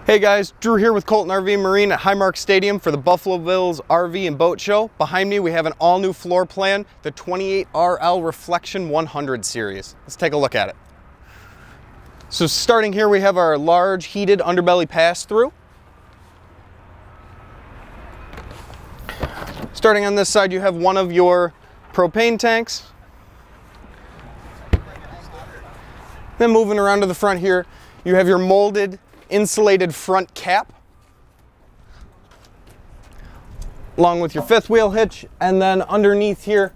Hey guys, Drew here with Colton RV Marine at Highmark Stadium for the Buffalo Bills RV and Boat Show. Behind me we have an all-new floor plan, the 28RL Reflection 100 series. Let's take a look at it. So starting here we have our large heated underbelly pass-through. Starting on this side you have one of your propane tanks. Then moving around to the front here, you have your molded insulated front cap, along with your fifth wheel hitch, and then underneath here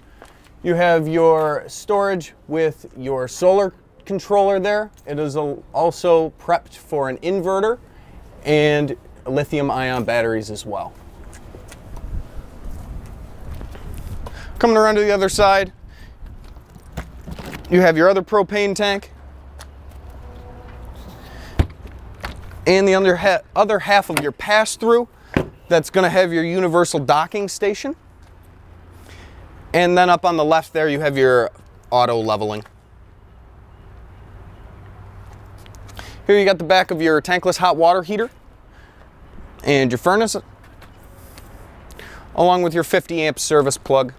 you have your storage with your solar controller there. It is also prepped for an inverter and lithium-ion batteries as well. Coming around to the other side, you have your other propane tank. And the other half of your pass-through, that's going to have your universal docking station. And then up on the left there, you have your auto leveling. Here you got the back of your tankless hot water heater and your furnace, along with your 50 amp service plug.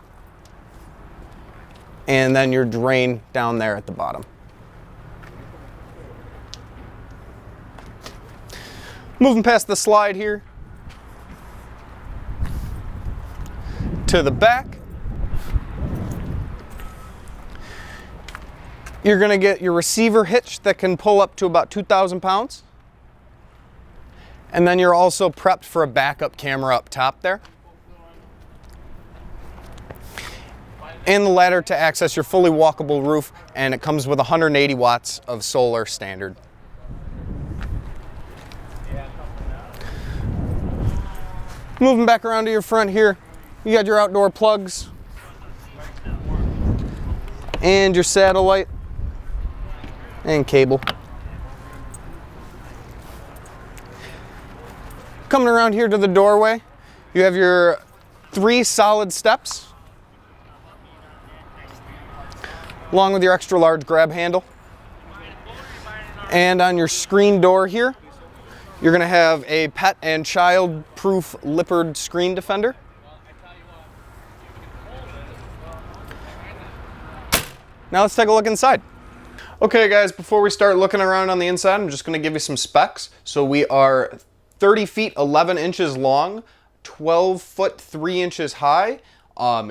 And then your drain down there at the bottom. Moving past the slide here to the back, you're going to get your receiver hitch that can pull up to about 2,000 pounds. And then you're also prepped for a backup camera up top there. And the ladder to access your fully walkable roof, and it comes with 180 watts of solar standard. Moving back around to your front here, you got your outdoor plugs and your satellite and cable. Coming around here to the doorway, you have your 3 solid steps, along with your extra large grab handle. And on your screen door here, you're going to have a pet and child-proof Lippard screen defender. Now let's take a look inside. Okay guys, before we start looking around on the inside, I'm just going to give you some specs. So we are 30 feet 11 inches long, 12 foot 3 inches high.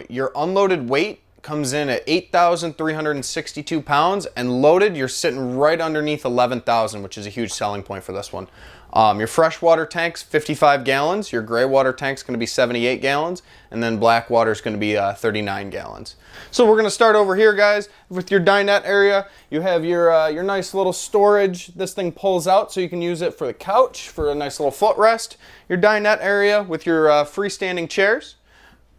Your unloaded weight comes in at 8,362 pounds, and loaded you're sitting right underneath 11,000, which is a huge selling point for this one. Your freshwater tank's 55 gallons, your gray water tank's going to be 78 gallons, and then black water's going to be 39 gallons. So we're going to start over here, guys, with your dinette area. You have your nice little storage. This thing pulls out so you can use it for the couch, for a nice little footrest. Your dinette area with your freestanding chairs.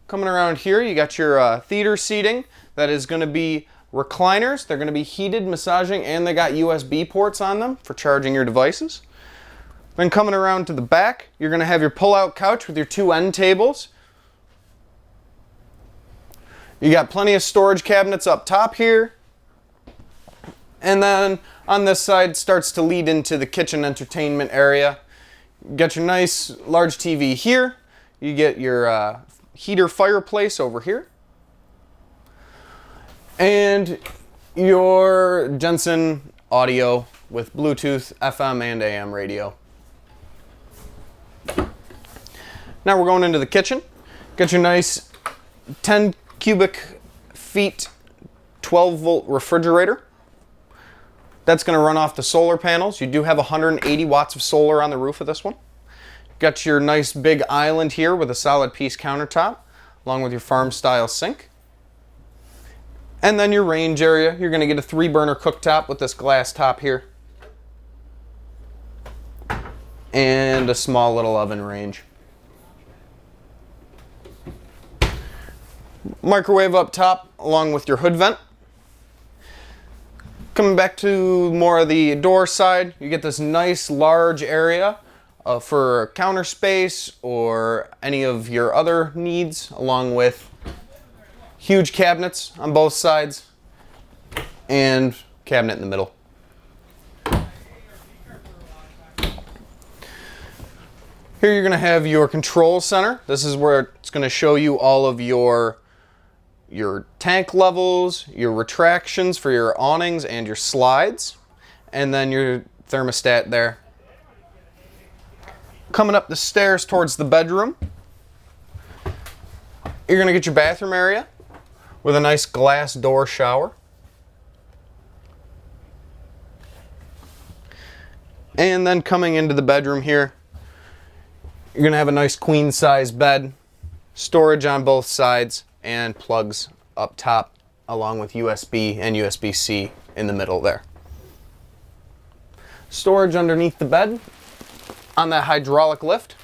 Coming around here, you got your theater seating that is going to be recliners. They're going to be heated, massaging, and they got USB ports on them for charging your devices. Then coming around to the back, you're going to have your pull-out couch with your 2 end tables. You got plenty of storage cabinets up top here. And then on this side starts to lead into the kitchen entertainment area. You got your nice large TV here. You get your heater fireplace over here. And your Jensen audio with Bluetooth, FM, and AM radio. Now we're going into the kitchen. Got your nice 10 cubic feet 12 volt refrigerator. That's going to run off the solar panels. You do have 180 watts of solar on the roof of this one. Got your nice big island here with a solid piece countertop, along with your farm style sink. And then your range area, you're going to get a 3-burner cooktop with this glass top here. And a small little oven range. Microwave up top along with your hood vent. Coming back to more of the door side, you get this nice large area for counter space or any of your other needs, along with huge cabinets on both sides and cabinet in the middle. Here you're going to have your control center. This is where it's going to show you all of your tank levels, your retractions for your awnings and your slides, and then your thermostat there. Coming up the stairs towards the bedroom, you're going to get your bathroom area with a nice glass door shower. And then coming into the bedroom here, you're going to have a nice queen size bed, storage on both sides, and plugs up top along with USB and USB-C in the middle there. Storage underneath the bed on that hydraulic lift.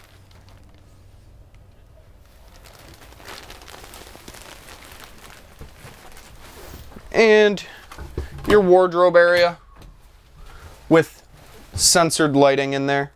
And your wardrobe area with sensored lighting in there.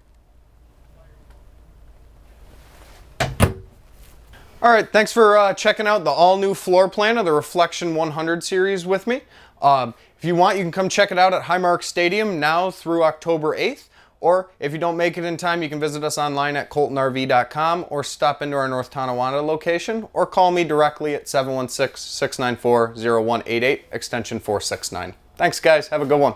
All right, thanks for checking out the all-new floor plan of the Reflection 100 series with me. If you want, you can come check it out at Highmark Stadium now through October 8th. Or if you don't make it in time, you can visit us online at coltonrv.com or stop into our North Tonawanda location or call me directly at 716-694-0188, extension 469. Thanks, guys. Have a good one.